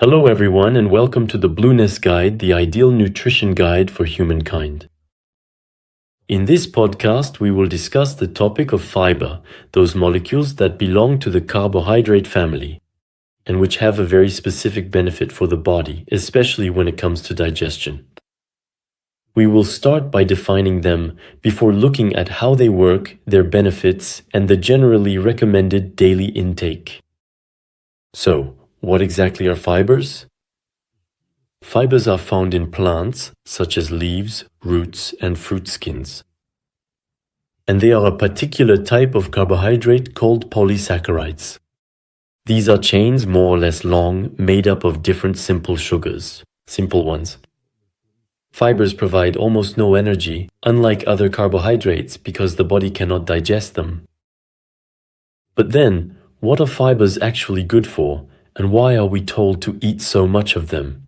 Hello everyone and welcome to the Blooness Guide, the ideal nutrition guide for humankind. In this podcast, we will discuss the topic of fiber, those molecules that belong to the carbohydrate family, and which have a very specific benefit for the body, especially when it comes to digestion. We will start by defining them before looking at how they work, their benefits, and the generally recommended daily intake. So, what exactly are fibers? Fibers are found in plants, such as leaves, roots, and fruit skins. And they are a particular type of carbohydrate called polysaccharides. These are chains more or less long, made up of different simple sugars, simple ones. Fibers provide almost no energy, unlike other carbohydrates, because the body cannot digest them. But then, what are fibers actually good for? And why are we told to eat so much of them?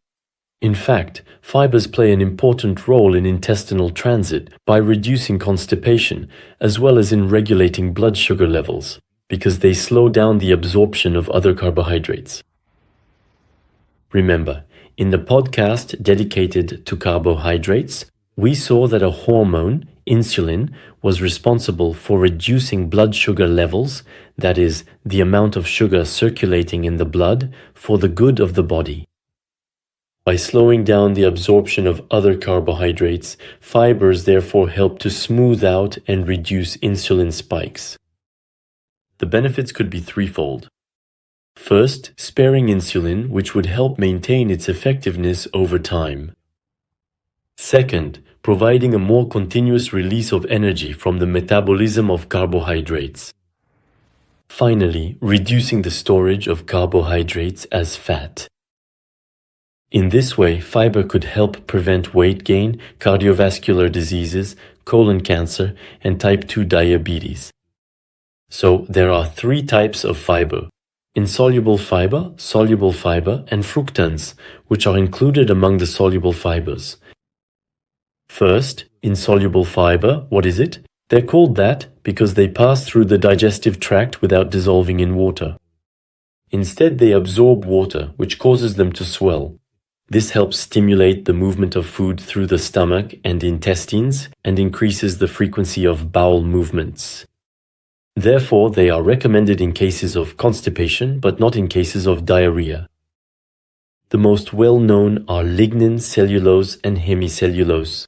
In fact, fibers play an important role in intestinal transit by reducing constipation, as well as in regulating blood sugar levels, because they slow down the absorption of other carbohydrates. Remember, in the podcast dedicated to carbohydrates, we saw that a hormone, insulin, was responsible for reducing blood sugar levels, that is, the amount of sugar circulating in the blood, for the good of the body. By slowing down the absorption of other carbohydrates, fibers therefore help to smooth out and reduce insulin spikes. The benefits could be threefold. First, sparing insulin, which would help maintain its effectiveness over time. Second, providing a more continuous release of energy from the metabolism of carbohydrates. Finally, reducing the storage of carbohydrates as fat. In this way, fiber could help prevent weight gain, cardiovascular diseases, colon cancer, and type 2 diabetes. So, there are three types of fiber: insoluble fiber, soluble fiber, and fructans, which are included among the soluble fibers. First, insoluble fiber, what is it? They're called that because they pass through the digestive tract without dissolving in water. Instead, they absorb water, which causes them to swell. This helps stimulate the movement of food through the stomach and intestines and increases the frequency of bowel movements. Therefore, they are recommended in cases of constipation, but not in cases of diarrhea. The most well-known are lignin, cellulose, and hemicellulose.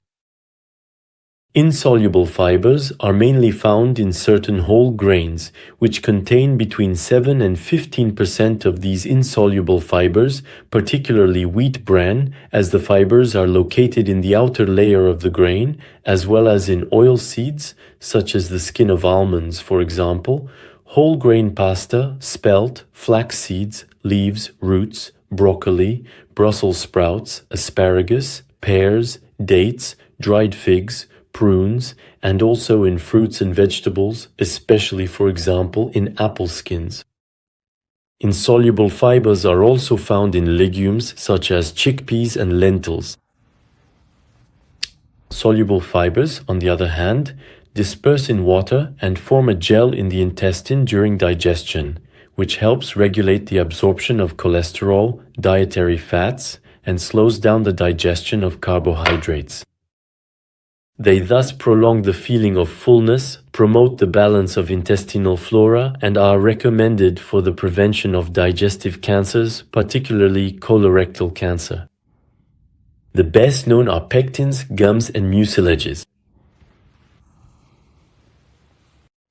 Insoluble fibers are mainly found in certain whole grains, which contain between 7 and 15% of these insoluble fibers, particularly wheat bran, as the fibers are located in the outer layer of the grain, as well as in oil seeds, such as the skin of almonds, for example, whole grain pasta, spelt, flax seeds, leaves, roots, broccoli, Brussels sprouts, asparagus, pears, dates, dried figs, prunes, and also in fruits and vegetables, especially, for example, in apple skins. Insoluble fibers are also found in legumes such as chickpeas and lentils. Soluble fibers, on the other hand, disperse in water and form a gel in the intestine during digestion, which helps regulate the absorption of cholesterol, dietary fats, and slows down the digestion of carbohydrates. They thus prolong the feeling of fullness, promote the balance of intestinal flora, and are recommended for the prevention of digestive cancers, particularly colorectal cancer. The best known are pectins, gums, and mucilages.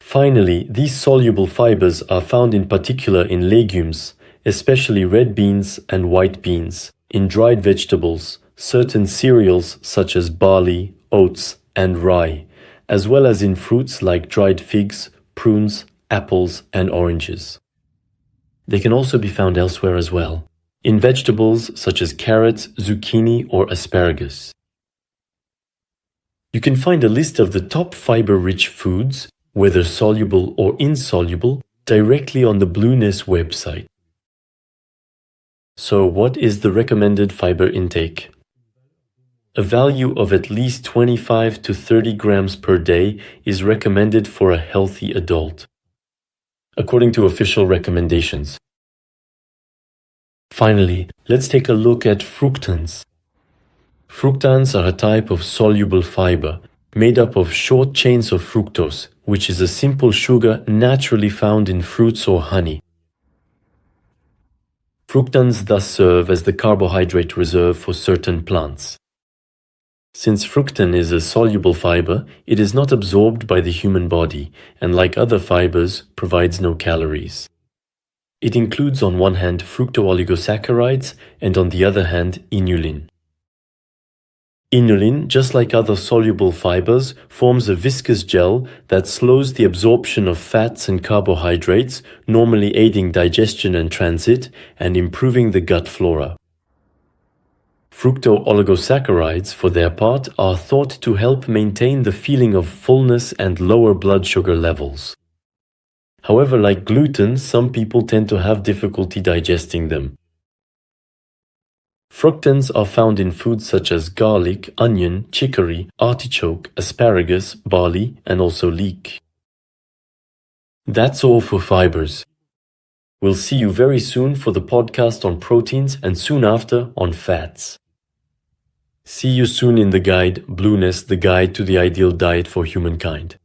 Finally, these soluble fibers are found in particular in legumes, especially red beans and white beans, in dried vegetables, certain cereals such as barley, oats, and rye, as well as in fruits like dried figs, prunes, apples, and oranges. They can also be found elsewhere as well, in vegetables such as carrots, zucchini, or asparagus. You can find a list of the top fiber-rich foods, whether soluble or insoluble, directly on the Blooness website. So, what is the recommended fiber intake? A value of at least 25 to 30 grams per day is recommended for a healthy adult, according to official recommendations. Finally, let's take a look at fructans. Fructans are a type of soluble fiber made up of short chains of fructose, which is a simple sugar naturally found in fruits or honey. Fructans thus serve as the carbohydrate reserve for certain plants. Since fructan is a soluble fiber, it is not absorbed by the human body and, like other fibers, provides no calories. It includes on one hand fructooligosaccharides and on the other hand inulin. Inulin, just like other soluble fibers, forms a viscous gel that slows the absorption of fats and carbohydrates, normally aiding digestion and transit and improving the gut flora. Fructooligosaccharides, for their part, are thought to help maintain the feeling of fullness and lower blood sugar levels. However, like gluten, some people tend to have difficulty digesting them. Fructans are found in foods such as garlic, onion, chicory, artichoke, asparagus, barley, and also leek. That's all for fibers. We'll see you very soon for the podcast on proteins and soon after on fats. See you soon in the guide, Blooness, the guide to the ideal diet for humankind.